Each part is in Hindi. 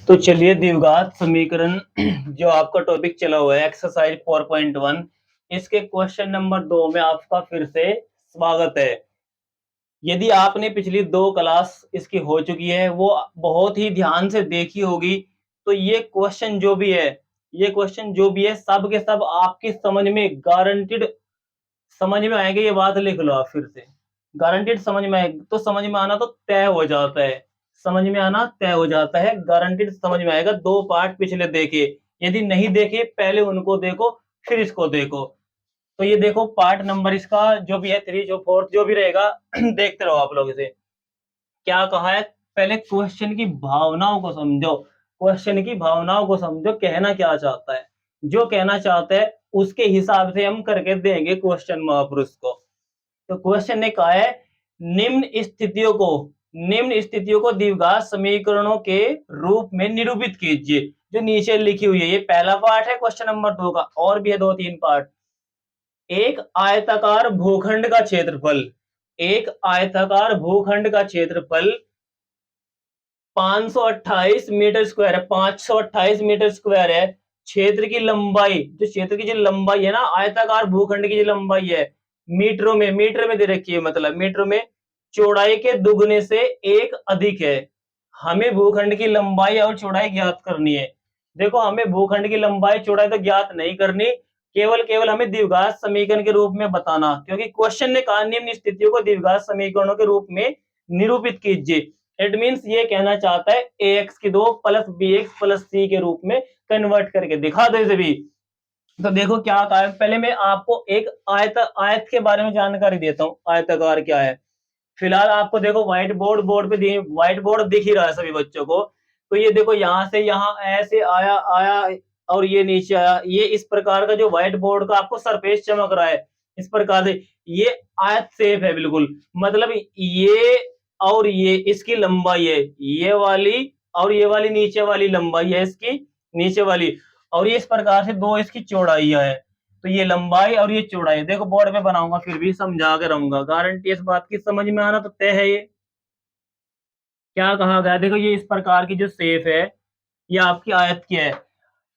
तो चलिए द्विघात समीकरण जो आपका टॉपिक चला हुआ है एक्सरसाइज 4.1 इसके क्वेश्चन नंबर 2 में आपका फिर से स्वागत है। यदि आपने पिछली 2 क्लास इसकी हो चुकी है वो बहुत ही ध्यान से देखी होगी तो ये क्वेश्चन जो भी है सब के सब आपकी समझ में गारंटीड समझ में आएंगे। ये बात लिख लो आप फिर से, गारंटीड समझ में आएगा तो समझ में आना तो तय हो जाता है, समझ में आना तय हो जाता है, गारंटीड समझ में आएगा। 2 पार्ट पिछले देखे, यदि नहीं देखे पहले उनको देखो फिर इसको देखो। तो ये देखो पार्ट नंबर इसका जो भी है 3 जो 4 जो भी रहेगा देखते रहो आप लोग इसे। क्या कहा है, पहले क्वेश्चन की भावनाओं को समझो, क्वेश्चन की भावनाओं को समझो, कहना क्या चाहता है, जो कहना चाहता है उसके हिसाब से हम करके देंगे क्वेश्चन महापुरुष को। तो क्वेश्चन ने कहा है निम्न स्थितियों को द्विघात समीकरणों के रूप में निरूपित कीजिए। जो नीचे लिखी हुई है ये पहला पार्ट है क्वेश्चन नंबर 2 का, और भी है 2-3 पार्ट। एक आयताकार भूखंड का क्षेत्रफल, एक आयताकार भूखंड का क्षेत्रफल 528 मीटर स्क्वायर है, 528 मीटर स्क्वायर है। क्षेत्र की लंबाई, जो क्षेत्र की जो लंबाई है ना आयताकार भूखंड की जो लंबाई है मीटरों में दे रखी है, मतलब मीटरों में चौड़ाई के दुगने से एक अधिक है। हमें भूखंड की लंबाई और चौड़ाई ज्ञात करनी है। देखो हमें भूखंड की लंबाई चौड़ाई तो ज्ञात नहीं करनी, केवल हमें द्विघात समीकरण के रूप में बताना, क्योंकि क्वेश्चन ने कहा निम्न स्थितियों को द्विघात समीकरणों के रूप में निरूपित कीजिए। इट मीन्स ये कहना चाहता है ax की 2 प्लस bx प्लस c के रूप में कन्वर्ट करके दिखा दो इसे भी। तो देखो क्या कहा है, पहले मैं आपको एक आयत के बारे में जानकारी देता हूँ, आयताकार क्या है। फिलहाल आपको देखो बोर्ड पे व्हाइट बोर्ड दिख ही रहा है सभी बच्चों को। तो ये देखो यहाँ से यहाँ ऐसे आया आया और ये नीचे आया, ये इस प्रकार का जो व्हाइट बोर्ड का आपको सरफेस चमक रहा है इस प्रकार से, ये आयत शेप है बिल्कुल। मतलब ये और ये इसकी लंबाई है ये वाली, और ये वाली नीचे वाली लंबाई है इसकी नीचे वाली, और ये इस प्रकार से 2 इसकी चौड़ाइयां है। तो ये लंबाई और ये चौड़ाई देखो बोर्ड पे बनाऊंगा फिर भी समझा के रहूंगा, गारंटी इस बात की समझ में आना तो तय है। ये क्या कहा गया, देखो ये इस प्रकार की जो शेप है ये आपकी आयत की है।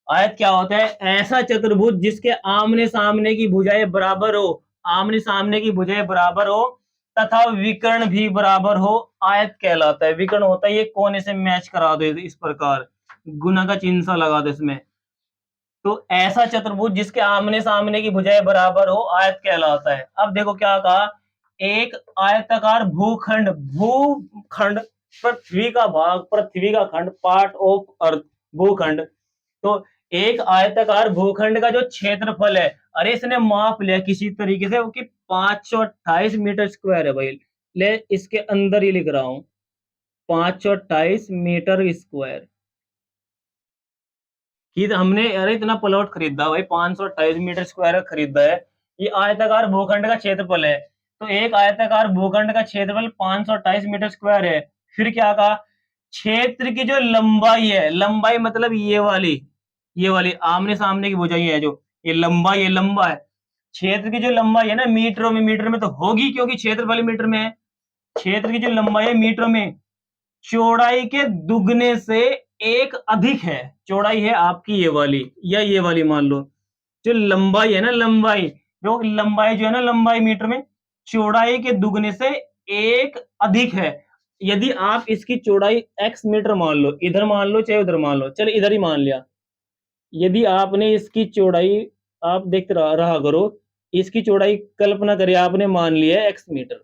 आयत क्या होता है, ऐसा चतुर्भुज जिसके आमने सामने की भुजाएं बराबर हो, आमने सामने की भुजाएं बराबर हो तथा विकर्ण भी बराबर हो, आयत कहलाता है। विकर्ण होता है ये कोने से मैच करा दो इस प्रकार, गुना का चिन्ह सा लगा दो इसमें। तो ऐसा चतुर्भुज जिसके आमने सामने की भुजाएं बराबर हो आयत कहलाता है। अब देखो क्या कहा, एक आयताकार भूखंड, भूखंड पृथ्वी का भाग, पृथ्वी का खंड, पार्ट ऑफ अर्थ, भूखंड। तो एक आयताकार भूखंड का जो क्षेत्रफल है, अरे इसने माप लिया किसी तरीके से कि 528 मीटर स्क्वायर है भाई, ले इसके अंदर ही लिख रहा हूं 528 मीटर स्क्वायर कि हमने अरे इतना प्लॉट खरीदा भाई, 528 मीटर स्क्वायर खरीदा है। ये आयताकार भूखंड का क्षेत्रफल है। तो एक आयताकार भूखंड का क्षेत्रफल 528 मीटर स्क्वायर है। फिर क्या कहा, क्षेत्र की जो लंबाई है, लंबाई मतलब ये वाली आमने सामने की भुजाएं है जो ये लंबाई, ये लंबा है। क्षेत्र की जो लंबाई है ना मीटर में तो होगी क्योंकि क्षेत्रफल मीटर में है। क्षेत्र की जो लंबाई है मीटर में चौड़ाई के दुगने से एक अधिक है। चौड़ाई है आपकी ये वाली या ये वाली मान लो, जो लंबाई है ना लंबाई जो है ना लंबाई मीटर में चौड़ाई के दुगने से एक अधिक है। यदि आप इसकी चौड़ाई x मीटर मान लो, इधर मान लो चाहे उधर मान लो, चलो इधर ही मान लिया। यदि आपने इसकी चौड़ाई, आप देखते रहा करो, इसकी चौड़ाई कल्पना करिए आपने मान लिया है x मीटर,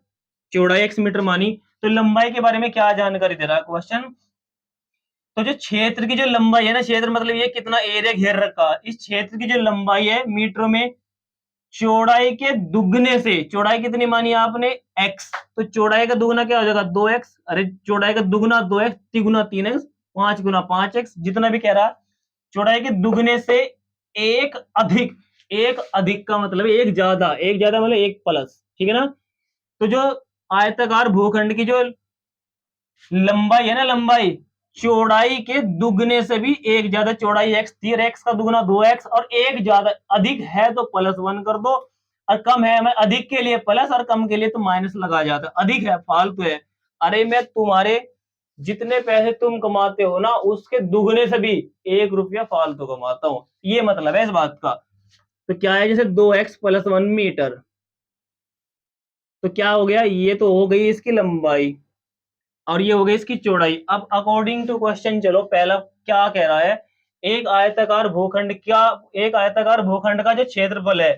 चौड़ाई x मीटर मानी, तो लंबाई के बारे में क्या जानकारी दे रहा है क्वेश्चन। तो जो क्षेत्र की जो लंबाई है ना, क्षेत्र मतलब ये कितना एरिया घेर रखा, इस क्षेत्र की जो लंबाई है मीटरों में चौड़ाई के दुगने से, चौड़ाई कितनी मानी आपने x, तो चौड़ाई का दुगना क्या हो जाएगा 2x, अरे चौड़ाई का दुगना 2x, तिगुना 3x, 5 गुना 5x, जितना भी कह रहा, चौड़ाई के दुगने से एक अधिक, एक अधिक का मतलब एक ज्यादा, एक ज्यादा मतलब एक प्लस, ठीक है ना। तो जो आयताकार भूखंड की जो लंबाई है ना, लंबाई चौड़ाई के दुगने से भी एक ज्यादा, चौड़ाई x थी और x का दुगना 2x, और एक ज्यादा, अधिक है तो +1 कर दो और कम है, मैं अधिक के लिए प्लस और कम के लिए तो माइनस लगा जाता, अधिक है फालतू है। अरे मैं तुम्हारे जितने पैसे तुम कमाते हो ना उसके दुगने से भी 1 रुपया फालतू कमाता हूं, ये मतलब है इस बात का। तो क्या है, जैसे 2x+1 मीटर, तो क्या हो गया, ये तो हो गई इसकी लंबाई और ये हो गई इसकी चौड़ाई। अब अकॉर्डिंग टू क्वेश्चन चलो, पहला क्या कह रहा है, एक आयताकार भूखंड का जो क्षेत्रफल है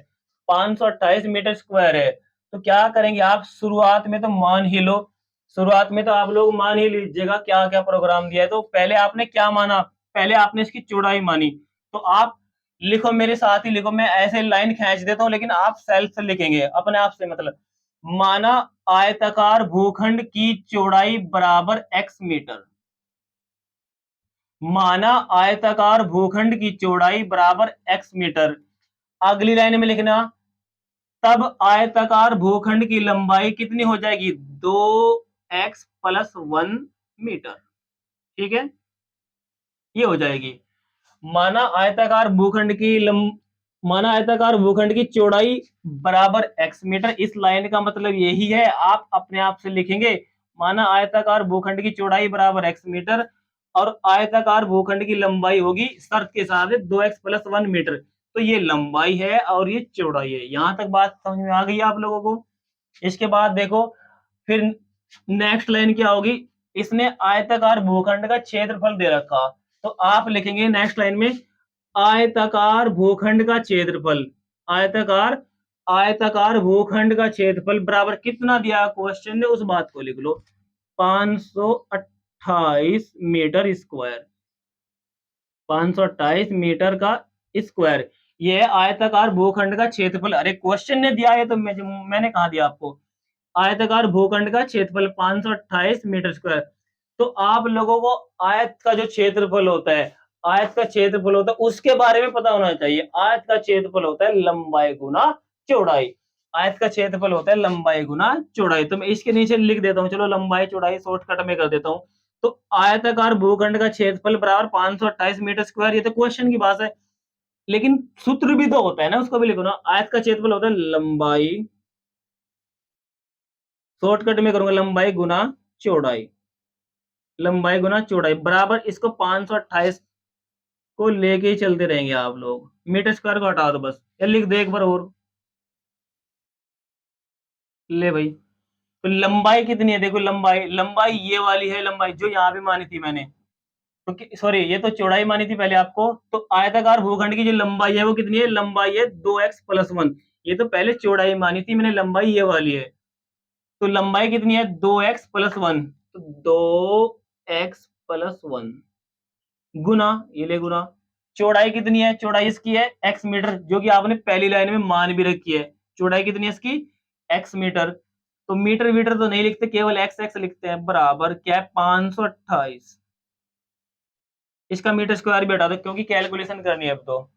528 मीटर स्क्वायर है। तो क्या करेंगे आप, शुरुआत में तो मान ही लो, शुरुआत में तो आप लोग मान ही लीजिएगा क्या क्या प्रोग्राम दिया है। तो पहले आपने क्या माना, पहले आपने इसकी चौड़ाई मानी। तो आप लिखो, मेरे साथ ही लिखो, मैं ऐसे लाइन खींच देता हूं लेकिन आप सेल्फ से लिखेंगे अपने आप से, मतलब माना आयताकार भूखंड की चौड़ाई बराबर x मीटर, माना आयताकार भूखंड की चौड़ाई बराबर x मीटर। अगली लाइन में लिखना, तब आयताकार भूखंड की लंबाई कितनी हो जाएगी, 2x+1 मीटर। ठीक है, ये हो जाएगी। माना आयताकार भूखंड की माना आयताकार भूखंड की चौड़ाई बराबर x मीटर, इस लाइन का मतलब यही है, आप अपने आप से लिखेंगे माना आयताकार भूखंड की चौड़ाई बराबर x मीटर और आयताकार भूखंड की लंबाई होगी शर्त के हिसाब से 2x+1 मीटर। तो ये लंबाई है और ये चौड़ाई है। यहां तक बात समझ में आ गई आप लोगों को। इसके बाद देखो, फिर नेक्स्ट लाइन क्या होगी, इसने आयताकार भूखंड का क्षेत्रफल दे रखा, तो आप लिखेंगे नेक्स्ट लाइन में आयताकार भूखंड का क्षेत्रफल, आयताकार आयताकार भूखंड का क्षेत्रफल बराबर कितना दिया क्वेश्चन ने, उस बात को लिख लो, 528 मीटर स्क्वायर, 528 मीटर का स्क्वायर। ये है आयताकार भूखंड का क्षेत्रफल। अरे क्वेश्चन ने दिया है तो मैंने कहा दिया आपको, आयताकार भूखंड का क्षेत्रफल 528 मीटर स्क्वायर। तो आप लोगों को आयत का जो क्षेत्रफल होता है, आयत का क्षेत्रफल होता है उसके बारे में पता होना चाहिए। आयत का क्षेत्रफल होता है लंबाई गुना चौड़ाई, आयत का क्षेत्रफल होता है लंबाई गुना चौड़ाई। तो मैं इसके नीचे लिख देता हूँ, चलो लंबाई चौड़ाई शॉर्टकट में कर देता हूँ। तो आयताकार भूखंड का क्षेत्रफल बराबर 528 मीटर स्क्वायर, ये तो क्वेश्चन की बात है, लेकिन सूत्र भी तो होता है ना, उसको भी लिखो ना। आयत का क्षेत्रफल होता है लंबाई, शॉर्टकट में करूंगा लंबाई गुना चौड़ाई, लंबाई गुना चौड़ाई बराबर इसको 528 को लेके ही चलते रहेंगे आप लोग, मीटर स्क्वायर को हटा दो बस, या लिख दे एक बार और, ले भाई। तो लंबाई कितनी है, देखो लंबाई, लंबाई ये वाली है लंबाई जो यहाँ पे मानी थी मैंने, तो सॉरी ये तो चौड़ाई मानी थी पहले आपको। तो आयताकार भूखंड की जो लंबाई है वो कितनी है, लंबाई है 2x+1, ये तो पहले चौड़ाई मानी थी मैंने, लंबाई ये वाली है। तो लंबाई कितनी है, 2x+1, तो 2x+1 गुना, ये ले गुना, चौड़ाई कितनी है, चौड़ाई इसकी है x मीटर, जो कि आपने पहली लाइन में मान भी रखी है। चौड़ाई कितनी है इसकी, x मीटर। तो मीटर मीटर तो नहीं लिखते, केवल x x लिखते हैं, बराबर क्या है 528। इसका मीटर स्क्वायर भी हटा दो क्योंकि कैलकुलेशन करनी है अब तो।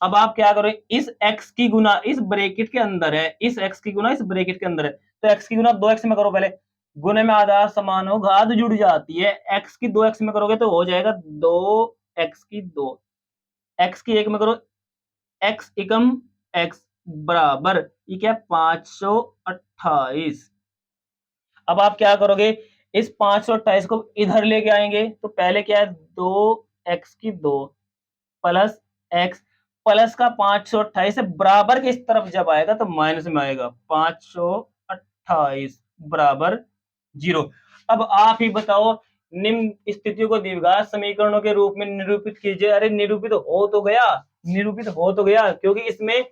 अब आप क्या करो, इस x की गुना इस ब्रैकेट के अंदर है, इस x की गुना इस ब्रैकेट के अंदर है, तो x की गुना 2x में करो पहले, गुने में आधार समान हो घात जुड़ जाती है, x की 2x में करोगे तो हो जाएगा 2x की 2, x की 1 में करो, x एकम x बराबर ये क्या है 528। अब आप क्या करोगे, इस 528 को इधर लेके आएंगे, तो पहले क्या है 2x की 2 प्लस x, प्लस का 528 है बराबर के इस तरफ जब आएगा तो माइनस में आएगा, 528 बराबर 0। अब आप ही बताओ, निम्न स्थितियों को द्विघात समीकरणों के रूप में निरूपित कीजिए। अरे निरूपित हो तो गया, निरूपित हो तो गया, क्योंकि इसमें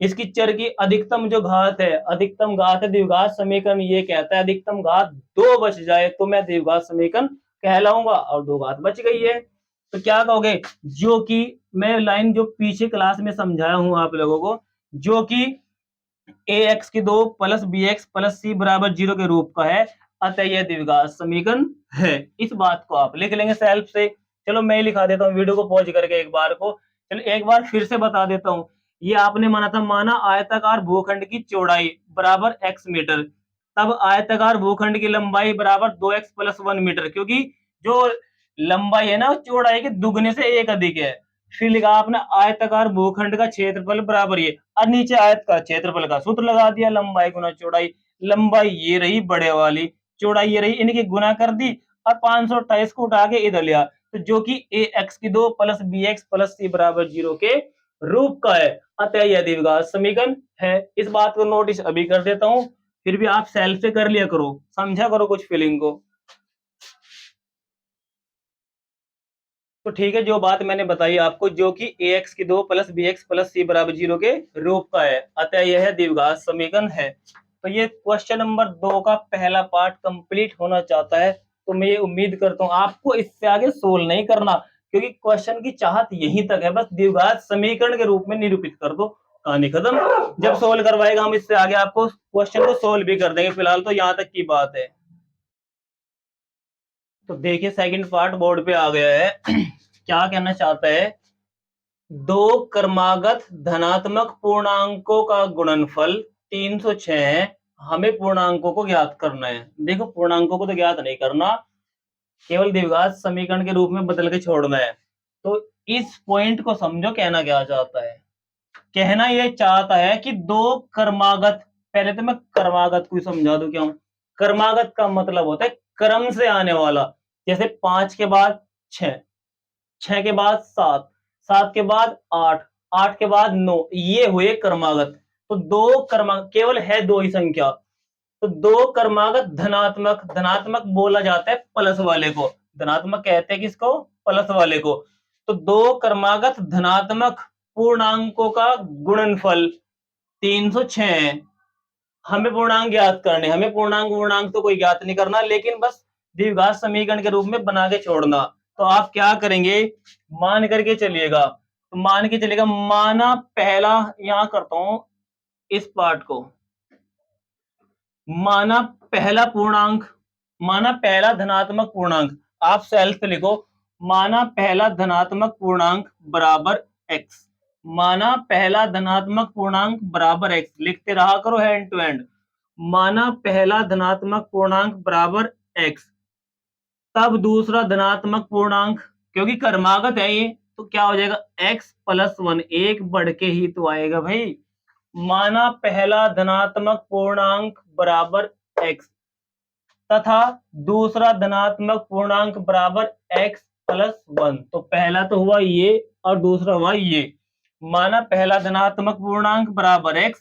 इसकी चर की अधिकतम जो घात है, अधिकतम घात है, द्विघात समीकरण ये कहता है अधिकतम घात 2 बच जाए तो मैं द्विघात समीकरण कहलाऊंगा, और 2 घात बच गई है तो क्या कहोगे, जो कि मैं लाइन जो पीछे क्लास में समझाया हूं आप लोगों को, जो कि ax की 2 प्लस bx प्लस c बराबर 0 के रूप का है, अतः यह द्विघात समीकरण है। इस बात को आप लिख लेंगे सेल्फ से। चलो मैं लिखा देता हूँ वीडियो को पॉज करके एक बार को, चलो एक बार फिर से बता देता हूँ। ये आपने माना था, माना आयताकार भूखंड की चौड़ाई बराबर x मीटर, तब आयताकार भूखंड की लंबाई बराबर 2x+1 मीटर, क्योंकि जो लंबाई है ना चौड़ाई के दुगने से एक अधिक है। फिर लिखा आपने आयताकार भूखंड का क्षेत्रफल बराबर ये, और नीचे आयत का क्षेत्रफल का सूत्र लगा दिया, लंबाई गुना चौड़ाई, लंबाई ये रही बड़े वाली, चौड़ाई ये रही, इनकी गुना कर दी और 528 को उठा के इधर लिया, तो जो कि ए एक्स की 2 प्लस बी एक्स प्लस सी बराबर 0 के रूप का है, अतः यह द्विघात समीकरण है। इस बात को नोटिस अभी कर देता हूं, फिर भी आप सेल्फ से कर लिया करो, समझा करो कुछ फीलिंग को। तो ठीक है, जो बात मैंने बताई आपको, जो कि ए एक्स की 2 प्लस बी एक्स प्लस सी बराबर 0 के रूप का है, अतः यह द्विघात समीकरण है। तो ये क्वेश्चन नंबर 2 का पहला पार्ट कंप्लीट होना चाहता है। तो मैं ये उम्मीद करता हूं आपको इससे आगे सोल्व नहीं करना, क्योंकि क्वेश्चन की चाहत यहीं तक है, बस द्विघात समीकरण के रूप में निरूपित कर दो, कहानी खत्म। जब सोल्व करवाएगा हम इससे आगे आपको क्वेश्चन को सोल्व भी कर देंगे, फिलहाल तो यहाँ तक की बात है। तो देखिए सेकंड पार्ट बोर्ड पे आ गया है। क्या कहना चाहता है, दो क्रमागत धनात्मक पूर्णांकों का गुणनफल 306 है, हमें पूर्णांकों को ज्ञात करना है। देखो पूर्णांकों को तो ज्ञात नहीं करना, केवल द्विघात समीकरण के रूप में बदल के छोड़ना है। तो इस पॉइंट को समझो, कहना क्या चाहता है। कहना यह चाहता है कि दो क्रमागत, पहले तो मैं क्रमागत को समझा दूं क्या हूं। क्रमागत का मतलब होता है क्रम से आने वाला, जैसे 5 के बाद 6, 6 के बाद 7, 7 के बाद 8, 8 के बाद 9, ये हुए क्रमागत। तो दो क्रमागत केवल है दो ही संख्या, तो दो क्रमागत धनात्मक, धनात्मक बोला जाता है प्लस वाले को, धनात्मक कहते हैं किसको, प्लस वाले को। तो दो क्रमागत धनात्मक पूर्णांकों का गुणनफल 306 है। हमें पूर्णांक ज्ञात करने, हमें पूर्णांक तो कोई ज्ञात नहीं करना, लेकिन बस द्विघात समीकरण के रूप में बना के छोड़ना। तो आप क्या करेंगे, मान करके चलिएगा। तो मान के चलिएगा, माना पहला, यहां करता हूं इस पार्ट को, माना पहला पूर्णांक, माना पहला धनात्मक पूर्णांक, आप सेल्फ पे लिखो, माना पहला धनात्मक पूर्णांक बराबर x, माना पहला धनात्मक पूर्णांक बराबर x, लिखते रहा करो हैंड टू हैंड। माना पहला धनात्मक पूर्णांक बराबर x, तब दूसरा धनात्मक पूर्णांक, क्योंकि क्रमागत है ये, तो क्या हो जाएगा, x प्लस 1, एक बढ़ के ही तो आएगा भाई। माना पहला धनात्मक पूर्णांक बराबर x तथा दूसरा धनात्मक पूर्णांक बराबर x प्लस 1, तो पहला तो हुआ ये और दूसरा हुआ ये। माना पहला धनात्मक पूर्णांक बराबर x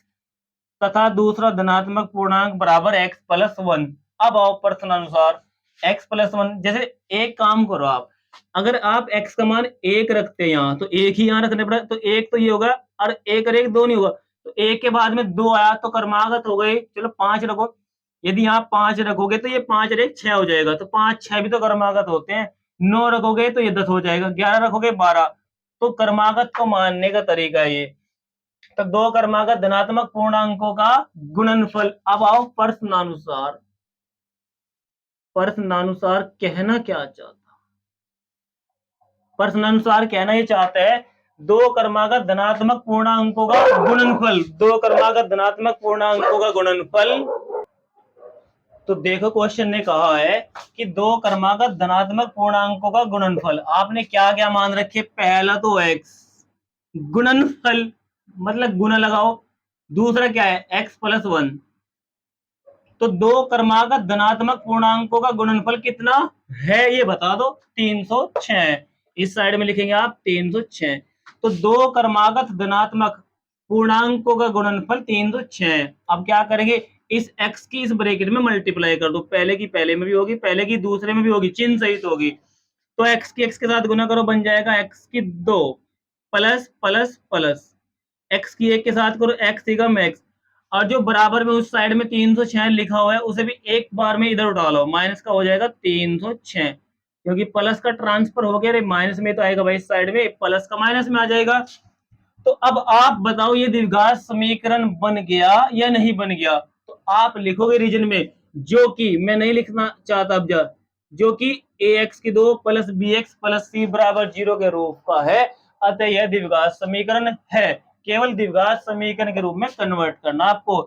तथा दूसरा धनात्मक पूर्णांक बराबर x प्लस 1। अब आओ प्रश्नानुसार x प्लस 1, जैसे एक काम करो आप, अगर आप x का मान 1 रखते हैं यहाँ, तो एक ही यहाँ रखने पड़ा, तो एक तो ये होगा, और एक और एक दो नहीं होगा, तो एक के बाद में 2 आया तो क्रमागत हो गई, चलो 5 रखो। यदि यहाँ 5 रखोगे तो ये 5 और 1 6 हो जाएगा, तो 5 6 भी तो क्रमागत होते हैं। 9 रखोगे तो ये 10 हो जाएगा, 11 रखोगे 12, तो क्रमागत को मानने का तरीका है ये। तो दो क्रमागत धनात्मक पूर्णांकों का गुणनफल। अब आओ प्रश्नानुसार, प्रश्नानुसार कहना क्या चाहता, प्रश्नानुसार कहना ये चाहता है दो क्रमागत धनात्मक पूर्णांकों का गुणनफल, दो क्रमागत धनात्मक पूर्णांकों का गुणनफल। तो देखो क्वेश्चन ने कहा है कि दो क्रमागत धनात्मक पूर्णांकों का गुणनफल, आपने क्या क्या मान रखे, पहला तो x, गुणनफल मतलब गुना लगाओ, दूसरा क्या है x प्लस 1। तो दो क्रमागत धनात्मक पूर्णांकों का गुणनफल कितना है ये बता दो, 306। इस साइड में लिखेंगे आप 306। तो दो क्रमागत धनात्मक पूर्णांकों का गुणनफल 306। अब क्या करेंगे, इस x की इस ब्रैकेट में मल्टीप्लाई कर दो, पहले की पहले में भी होगी, पहले की दूसरे में भी होगी, चिन्ह सहित होगी। तो x की x के साथ गुना करो, बन जाएगा x की 2 प्लस प्लस प्लस, x की 1 के साथ करो x सिगम x, और जो बराबर में उस साइड में 306 लिखा हुआ है उसे भी एक बार में इधर उठा लो, माइनस का हो जाएगा 306, क्योंकि प्लस का ट्रांसफर हो गया, माइनस में तो आएगा भाई, इस साइड में प्लस का माइनस में आ जाएगा। तो अब आप बताओ ये द्विघात समीकरण बन गया या नहीं बन गया। तो आप लिखोगे रीजन में, जो कि मैं नहीं लिखना चाहता अब जा, जो कि ax की 2 प्लस बी एक्स प्लस सी बराबर 0 के रूप का है, अतः यह द्विघात समीकरण है। केवल द्विघात समीकरण के रूप में कन्वर्ट करना आपको।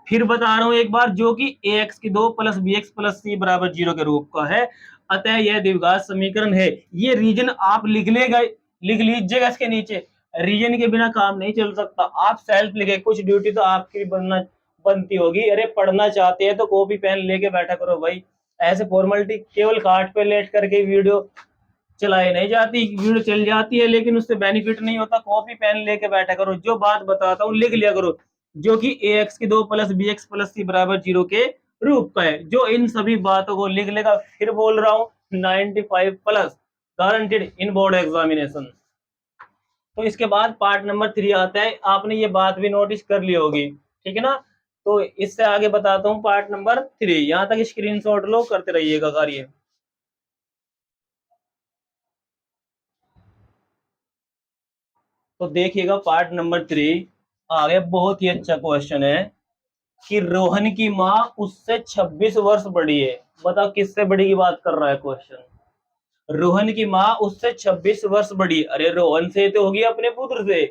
फिर बता रहा हूं एक बार, जो कि ax की 2 प्लस बी एक्स प्लस सी बराबर 0 के रूप का है, अतः यह द्विघात समीकरण है। ये रीजन आप लिख लीजिएगा इसके नीचे, रीजन के बिना काम नहीं चल सकता। आप सेल्फ लिखे, कुछ ड्यूटी तो आपकी भी बनती होगी। अरे पढ़ना चाहते हैं तो कॉपी पेन लेके बैठा करो भाई, ऐसे फॉर्मेलिटी केवल खाट पे लेट करके वीडियो चलाई नहीं जाती, वीडियो चल जाती है लेकिन उससे बेनिफिट नहीं होता। कॉपी पेन लेके बैठा करो, जो बात बताता हूँ लिख लिया करो, जो कि ax की 2 प्लस बी एक्स प्लस सी बराबर 0 के रूप का है। जो इन सभी बातों को लिख लेगा, फिर बोल रहा हूँ 95 प्लस गारंटेड इन बोर्ड एग्जामिनेशन। तो इसके बाद पार्ट नंबर 3 आता है, आपने ये बात भी नोटिस कर ली होगी, ठीक है ना। तो इससे आगे बताता हूँ पार्ट नंबर 3, यहां तक स्क्रीनशॉट लो, करते रहिएगा कार्य। तो देखिएगा पार्ट नंबर 3 आगे, बहुत ही अच्छा क्वेश्चन है कि रोहन की माँ उससे 26 वर्ष बड़ी है। बताओ किससे बड़ी की बात कर रहा है क्वेश्चन। रोहन की माँ उससे 26 वर्ष बड़ी, अरे रोहन से तो होगी अपने पुत्र से।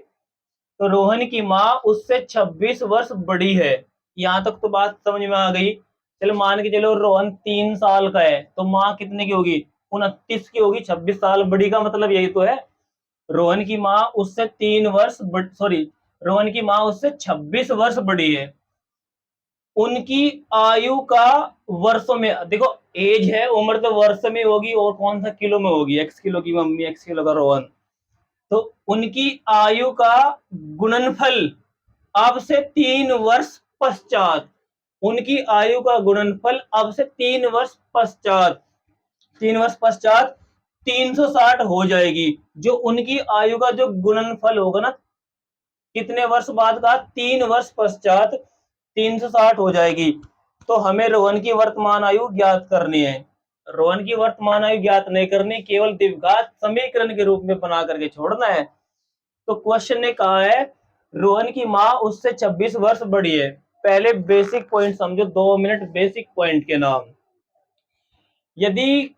तो रोहन की माँ उससे 26 वर्ष बड़ी है। यहां तक तो बात समझ में आ गई। चलो मान के चलो रोहन 3 साल का है, तो माँ कितने की होगी, 29 की होगी। 26 साल बड़ी का मतलब यही तो है। रोहन की माँ उससे 3 वर्ष सॉरी, रोहन की माँ उससे 26 वर्ष बड़ी है। उनकी आयु का वर्षों में देखो, एज है, उम्र तो वर्ष में होगी, और कौन सा किलो में होगी, एक्स किलो की मम्मी, एक्स किलो का रोहन। तो उनकी आयु का गुणनफल अब से 3 वर्ष पश्चात, उनकी आयु का गुणनफल अब से 3 वर्ष पश्चात, 3 वर्ष पश्चात 360 हो जाएगी। जो उनकी आयु का जो गुणनफल होगा ना, कितने वर्ष बाद का, 3 वर्ष पश्चात 360 हो जाएगी। तो हमें रोहन की वर्तमान आयु ज्ञात करनी है। रोहन की वर्तमान आयु ज्ञात नहीं करनी, केवल द्विघात समीकरण के रूप में बना करके छोड़ना है। तो क्वेश्चन ने कहा है रोहन की माँ उससे 26 वर्ष बड़ी है। पहले बेसिक पॉइंट समझो, 2 मिनट बेसिक पॉइंट के नाम। यदि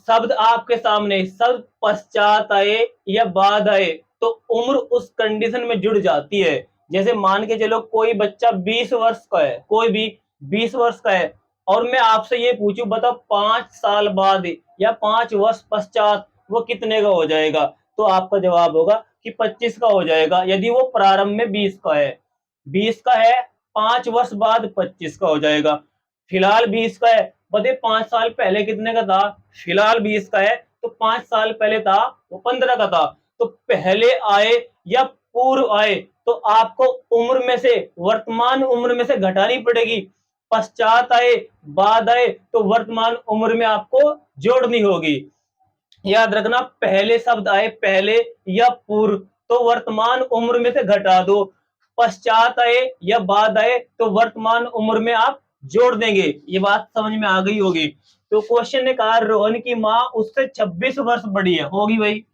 शब्द आपके सामने शब्द पश्चात आए या बाद आए, तो उम्र उस कंडीशन में जुड़ जाती है। जैसे मान के चलो कोई बच्चा 20 वर्ष का है, कोई भी 20 वर्ष का है, और मैं आपसे ये पूछूं बताओ 5 साल बाद या 5 वर्ष पश्चात वो कितने का हो जाएगा, तो आपका जवाब होगा कि 25 का हो जाएगा। यदि वो प्रारंभ में 20 का है, 20 का है, 5 वर्ष बाद 25 का हो जाएगा। फिलहाल 20 का है, बता 5 साल पहले कितने का था, फिलहाल 20 का है, तो 5 साल पहले था वो 15 का था। तो पहले आए या पूर्व आए, तो आपको उम्र में से, वर्तमान उम्र में से घटानी पड़ेगी। पश्चात आए, बाद आए, तो वर्तमान उम्र में आपको जोड़नी होगी। याद रखना, पहले शब्द आए पहले या पूर्व, तो वर्तमान उम्र में से घटा दो। पश्चात आए या बाद आए, तो वर्तमान उम्र में आप जोड़ देंगे। ये बात समझ में आ गई होगी। तो क्वेश्चन ने कहा रोहन की माँ उससे 26 वर्ष बड़ी है, होगी भाई।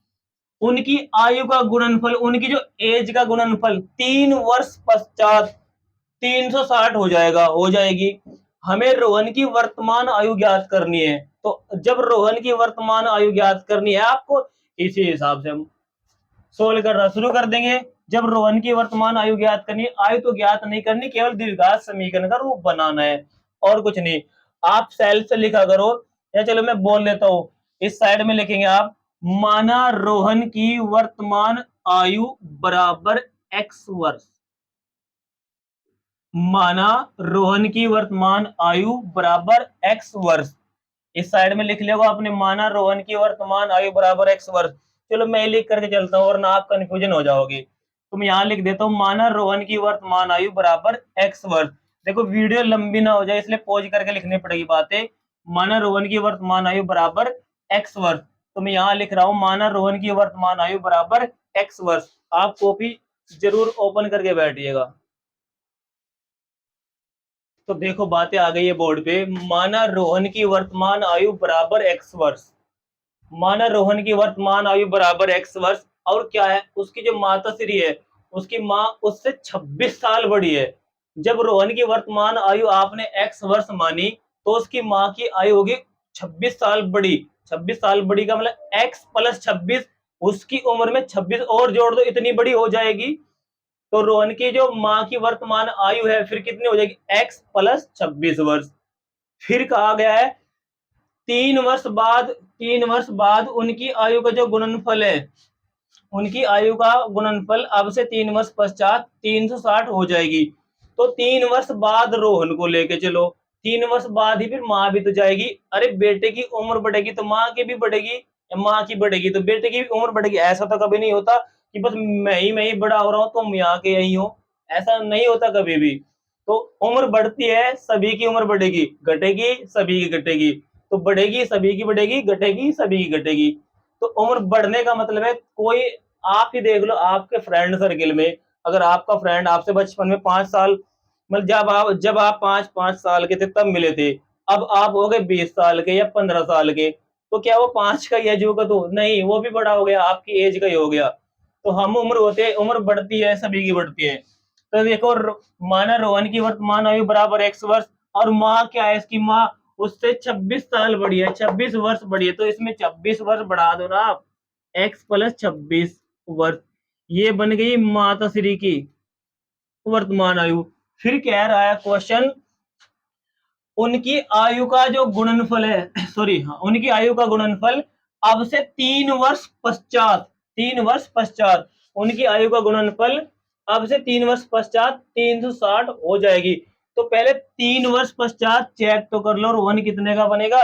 उनकी आयु का गुणनफल, उनकी जो एज का गुणनफल 3 वर्ष पश्चात 360 हो जाएगा, हो जाएगी। हमें रोहन की वर्तमान आयु ज्ञात करनी है। तो जब रोहन की वर्तमान आयु ज्ञात करनी है आपको, इसी हिसाब से हम सोल्व करना शुरू कर देंगे। जब रोहन की वर्तमान आयु ज्ञात करनी है, आयु तो ज्ञात नहीं करनी, केवल द्विघात समीकरण का रूप बनाना है, और कुछ नहीं। आप सेल से लिखा करो, या चलो मैं बोल लेता हूं, इस साइड में लिखेंगे आप, माना रोहन की वर्तमान आयु बराबर x वर्ष। माना रोहन की वर्तमान आयु बराबर x वर्ष। इस साइड में लिख लेगा आपने, माना रोहन की वर्तमान आयु बराबर x वर्ष। चलो मैं लिख करके चलता हूँ, वरना आप कंफ्यूजन हो जाओगे। तो मैं यहाँ लिख देता हूँ, माना रोहन की वर्तमान आयु बराबर x वर्ष। देखो वीडियो लंबी ना हो जाए, इसलिए पॉज करके लिखनी पड़ेगी बातें। माना रोहन की वर्तमान आयु बराबर x वर्ष। तो मैं यहाँ लिख रहा हूँ, माना रोहन की वर्तमान आयु बराबर x वर्ष। आप कॉपी जरूर ओपन करके बैठिएगा। तो देखो बातें आ गई है बोर्ड पे। माना रोहन की वर्तमान आयु बराबर x वर्ष, माना रोहन की वर्तमान आयु बराबर x वर्ष, और क्या है, उसकी जो माताश्री है, उसकी माँ उससे 26 साल बड़ी है। जब रोहन की वर्तमान आयु आपने x वर्ष मानी, तो उसकी माँ की आयु होगी 26 साल बड़ी। 26 साल बड़ी का मतलब x प्लस 26, उसकी उम्र में 26 और जोड़ दो, इतनी बड़ी हो जाएगी। तो रोहन की जो माँ की वर्तमान आयु है फिर कितनी हो जाएगी, x प्लस 26 वर्ष। फिर कहा गया है 3 वर्ष बाद, 3 वर्ष बाद उनकी आयु का जो गुणनफल है, उनकी आयु का गुणनफल अब से 3 वर्ष पश्चात 360 हो जाएगी। तो 3 वर्ष बाद रोहन को लेके चलो, 3 वर्ष बाद ही फिर माँ भी तो जाएगी। अरे बेटे की उम्र बढ़ेगी तो माँ की भी बढ़ेगी, माँ की बढ़ेगी तो बेटे की भी उम्र बढ़ेगी। ऐसा तो कभी नहीं होता कि बस मैं ही बड़ा हो रहा हूँ तुम यहाँ के यही हो, ऐसा नहीं होता कभी भी। तो उम्र बढ़ती है, सभी की उम्र बढ़ेगी, घटेगी सभी की घटेगी। तो बढ़ेगी सभी की बढ़ेगी, घटेगी सभी की घटेगी। तो उम्र बढ़ने का मतलब है कोई, आप ही देख लो आपके फ्रेंड सर्किल में, अगर आपका फ्रेंड आपसे बचपन में 5 साल, मतलब जब आप 5-5 साल के थे तब मिले थे, अब आप हो गए 20 साल के या 15 साल के, तो क्या वो 5 का ही एज होगा? तो नहीं, वो भी बड़ा हो गया, आपकी एज का ही हो गया। तो हम उम्र होते हैं, उम्र बढ़ती है, सभी की बढ़ती है। तो देखो माना रोहन की वर्तमान आयु बराबर x वर्ष, और माँ क्या है इसकी, माँ उससे 26 साल बड़ी है, 26 वर्ष बड़ी है, तो इसमें 26 वर्ष बढ़ा दो ना आप, x + 26 वर्ष, ये बन गई माता श्री की वर्तमान आयु। फिर कह रहा है क्वेश्चन, उनकी आयु का जो गुणनफल है सॉरी हाँ, उनकी आयु का गुणनफल अब से 3 वर्ष पश्चात, 3 वर्ष पश्चात उनकी आयु का गुणनफल अब से 3 वर्ष पश्चात 360 हो जाएगी। तो पहले 3 वर्ष पश्चात चेक तो कर लो रोहन कितने का बनेगा।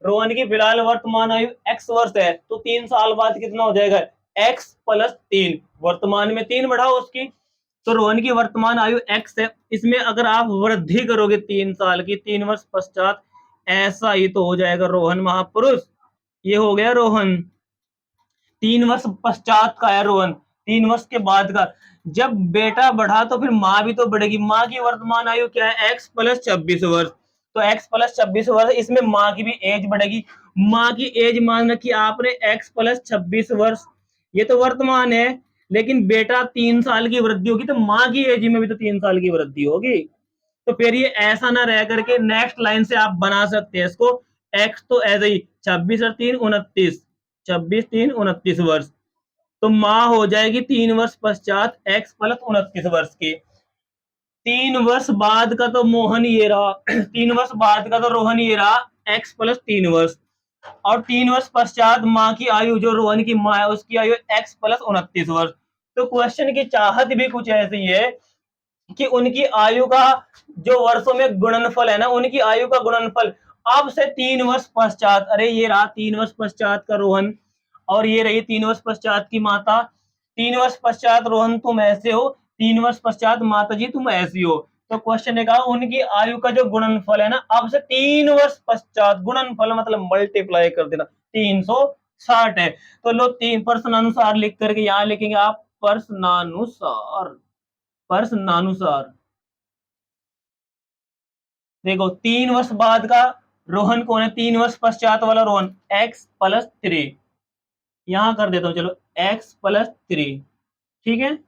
रोहन की फिलहाल वर्तमान आयु x वर्ष है, तो 3 साल बाद कितना हो जाएगा, x + 3, वर्तमान में 3 बढ़ाओ उसकी, तो रोहन की वर्तमान आयु x है, इसमें अगर आप वृद्धि करोगे 3 साल की 3 वर्ष पश्चात, ऐसा ही तो हो जाएगा रोहन महापुरुष। ये हो गया रोहन, 3 वर्ष पश्चात का है रोहन, 3 वर्ष के बाद का। जब बेटा बढ़ा तो फिर माँ भी तो बढ़ेगी, माँ की वर्तमान आयु क्या है, x + 26 वर्ष, तो x + 26 वर्ष, इसमें माँ की भी एज बढ़ेगी। माँ की एज मान रखी आपने x + 26 वर्ष, ये तो वर्तमान है, लेकिन बेटा 3 साल की वृद्धि होगी, तो माँ की एज में भी तो 3 साल की वृद्धि होगी। तो फिर ये ऐसा ना रह करके नेक्स्ट लाइन से आप बना सकते हैं इसको, x तो ऐसे ही 26 और 3 29, 26 3 29 वर्ष, तो माँ हो जाएगी 3 वर्ष पश्चात x + 29 वर्ष की। 3 वर्ष बाद का तो मोहन ये रहा 3 वर्ष बाद का तो रोहन ये रहा, x + 3 वर्ष, और 3 वर्ष पश्चात माँ की आयु, जो रोहन की माँ है उसकी आयु x + 29 वर्ष। तो क्वेश्चन की चाहत भी कुछ ऐसी है कि उनकी आयु का जो वर्षों में गुणनफल है ना, उनकी आयु का गुणनफल अब से 3 वर्ष पश्चात, अरे ये रहा 3 वर्ष पश्चात का रोहन, और ये रही 3 वर्ष पश्चात की माता। 3 वर्ष पश्चात रोहन तुम ऐसे हो, 3 वर्ष पश्चात माता जी तुम ऐसी हो। तो क्वेश्चन ने कहा उनकी आयु का जो गुणनफल है ना, अब से 3 वर्ष पश्चात, गुणनफल मतलब मल्टीप्लाई कर देना, 360 है। तो लो तीन प्रश्नानुसार लिख करके यहाँ लिखेंगे आप, प्रश्नानुसार, प्रश्नानुसार। देखो 3 वर्ष बाद का रोहन कौन है, 3 वर्ष पश्चात वाला रोहन, x + 3, यहां कर देता हूं चलो, x + 3, ठीक है।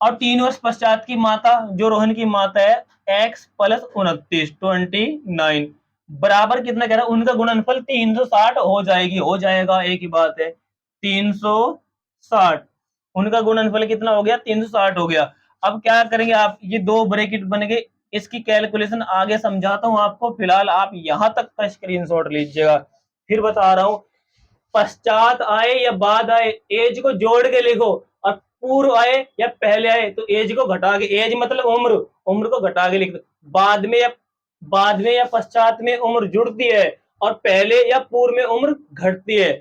और 3 वर्ष पश्चात की माता, जो रोहन की माता है, x + 29, 29, बराबर कितना कह रहा है, उनका गुणनफल 360 हो जाएगी, हो जाएगा, एक ही बात है, 360, उनका गुणनफल कितना हो गया, 360 हो गया। अब क्या करेंगे आप, ये दो ब्रैकेट बन गए, इसकी कैलकुलेशन आगे समझाता हूं आपको, फिलहाल आप यहां तक का स्क्रीनशॉट लीजिएगा। फिर बता रहा हूं, पश्चात आए या बाद आए, एज को जोड़ के लिखो, और पूर्व आए या पहले आए तो एज को घटा के, एज मतलब उम्र, उम्र को घटा के लिख दो। बाद में या पश्चात में उम्र जुड़ती है, और पहले या पूर्व में उम्र घटती है।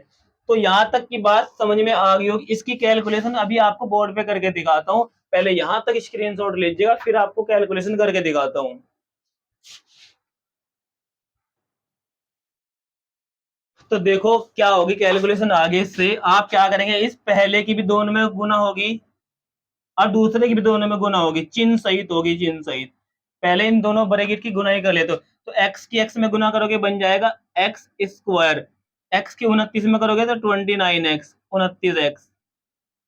तो यहां तक की बात समझ में आ गई होगी। इसकी कैलकुलेशन अभी आपको बोर्ड पे करके दिखाता हूं, पहले यहां तक स्क्रीनशॉट लीजिएगा, फिर आपको कैलकुलेशन करके दिखाता हूं। तो देखो क्या होगी कैलकुलेशन, आगे से आप क्या करेंगे, इस पहले की भी दोनों में गुना होगी, और दूसरे की भी दोनों में गुना होगी, चिन्ह सहित होगी, चिन्ह सहित। पहले इन दोनों ब्रैकेट की गुनाई कर लेते हो, तो x की x में गुना करोगे बन जाएगा x², x की 29 में करोगे तो 29x, 29x।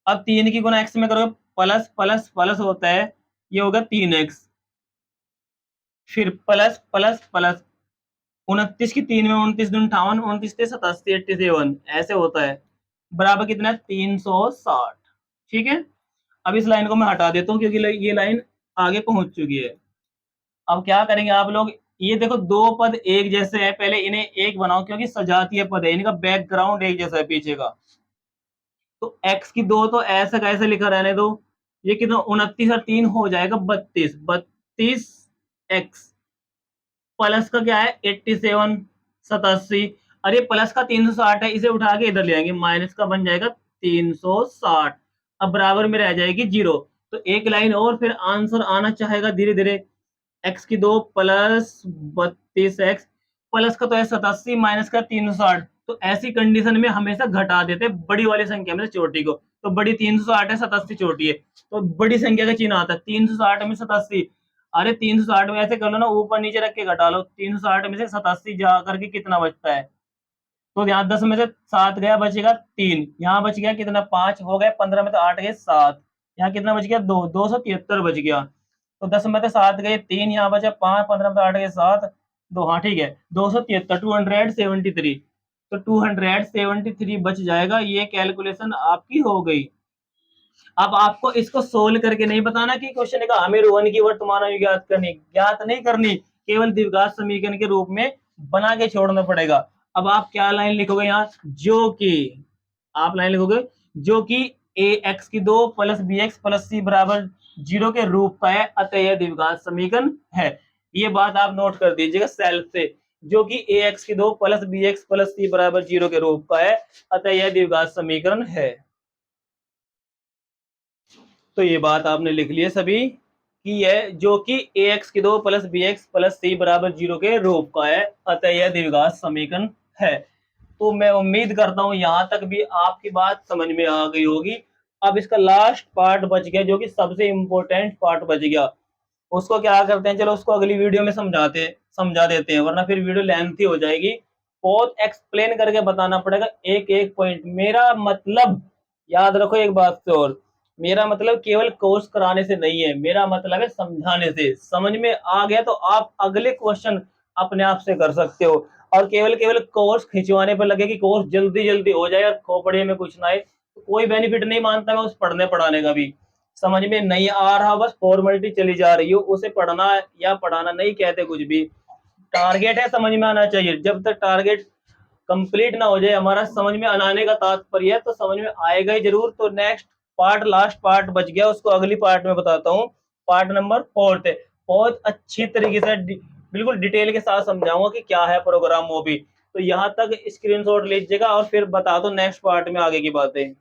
अब 3 की गुना x में करोगे, प्लस प्लस प्लस होता है, ये होगा 3x, फिर प्लस प्लस प्लस, 29 की 3 में 29 × 58, 29 × 87, ऐसे होता है, बराबर कितना है, 360, ठीक है। अब इस लाइन को मैं हटा देता हूं क्योंकि ये लाइन आगे पहुंच चुकी है। अब क्या करेंगे आप लोग, ये देखो दो पद एक जैसे है, पहले इन्हें एक बनाओ क्योंकि सजातीय पद है, इनका बैकग्राउंड एक जैसा है पीछे का। तो x की 2 तो ऐसा कैसे लिखा रहने दो, ये कितना, 29 और 3 हो जाएगा 32, 32x, प्लस का क्या है 87 87, अरे प्लस का 360 है, इसे उठा के इधर ले आएंगे, माइनस का बन जाएगा 360, अब बराबर में रह जाएगी 0। तो एक लाइन और फिर आंसर आना चाहेगा धीरे धीरे। एक्स की 2 प्लस 32x, प्लस का तो है 87 माइनस का 360, तो ऐसी कंडीशन में हमेशा घटा देते बड़ी वाली संख्या में से छोटी को। तो बड़ी 360 है, 87 छोटी है, तो बड़ी संख्या का चिन्ह आता है 360 में 87। अरे 360 में ऐसे कर लो ना, ऊपर नीचे रख के घटा लो, 360 में से 87 जा करके कितना बचता है, तो यहाँ 10 में से 7 गया, बचेगा 3, यहाँ बच गया कितना 5 हो गए, 15 में तो 8 गए 7, यहाँ कितना बच गया 2, 273 बच गया। तो 10 में तो 7 गए 3, यहाँ बचा 5, 15 में तो 8 गए 7, 2, हाँ ठीक है 273, 273, तो 273 बच जाएगा। ये कैलकुलेशन आपकी हो गई। अब आपको इसको सोल्व करके नहीं बताना कि क्वेश्चन का हमें रोहन की वर्तमान आयु ज्ञात नहीं करनी, केवल द्विघात समीकरण के रूप में बना के छोड़ना पड़ेगा। अब आप क्या लाइन लिखोगे यहाँ, जो कि आप लाइन लिखोगे जो कि ए एक्स की 2 प्लस बी एक्स प्लस सी बराबर 0 के रूप का है, अतः यह द्विघात समीकरण है। ये बात आप नोट कर दीजिएगा सेल्फ से, जो कि ए एक्स की 2 प्लस बी एक्स प्लस सी बराबर 0 के रूप का है, अतः यह द्विघात समीकरण है। तो ये बात आपने लिख ली है सभी कि यह जो कि ए एक्स की 2 प्लस बी एक्स प्लस सी बराबर 0 के रूप का है, अतः यह द्विघात समीकरण है। तो मैं उम्मीद करता हूं यहां तक भी आपकी बात समझ में आ गई होगी। अब इसका लास्ट पार्ट बच गया, जो कि सबसे इंपॉर्टेंट पार्ट बच गया। उसको क्या करते हैं, चलो उसको अगली वीडियो में समझा देते हैं, वरना फिर वीडियो लेंथी हो जाएगी। बहुत एक्सप्लेन करके बताना पड़ेगा एक एक पॉइंट। मेरा मतलब याद रखो एक बात से, और मेरा मतलब केवल कोर्स कराने से नहीं है, मेरा मतलब है समझाने से। समझ में आ गया तो आप अगले क्वेश्चन अपने आप से कर सकते हो। और केवल केवल कोर्स खिंचवाने पर लगे कि कोर्स जल्दी जल्दी हो जाए और खोपड़े में कुछ ना आए, तो कोई बेनिफिट नहीं मानता मैं उस पढ़ने पढ़ाने का भी। समझ में नहीं आ रहा, बस फॉर्मेलिटी चली जा रही हो, उसे पढ़ना या पढ़ाना नहीं कहते कुछ भी। टारगेट है समझ में आना चाहिए। जब तक टारगेट कंप्लीट ना हो जाए हमारा, समझ में आने का तात्पर्य है, तो समझ में आएगा ही जरूर। तो नेक्स्ट पार्ट, लास्ट पार्ट बच गया, उसको अगली पार्ट में बताता हूँ। पार्ट नंबर 4 है, बहुत अच्छी तरीके से बिल्कुल डिटेल के साथ समझाऊंगा कि क्या है प्रोग्राम वो भी। तो यहाँ तक स्क्रीनशॉट लीजिएगा और फिर बता दो नेक्स्ट पार्ट में आगे की बातें।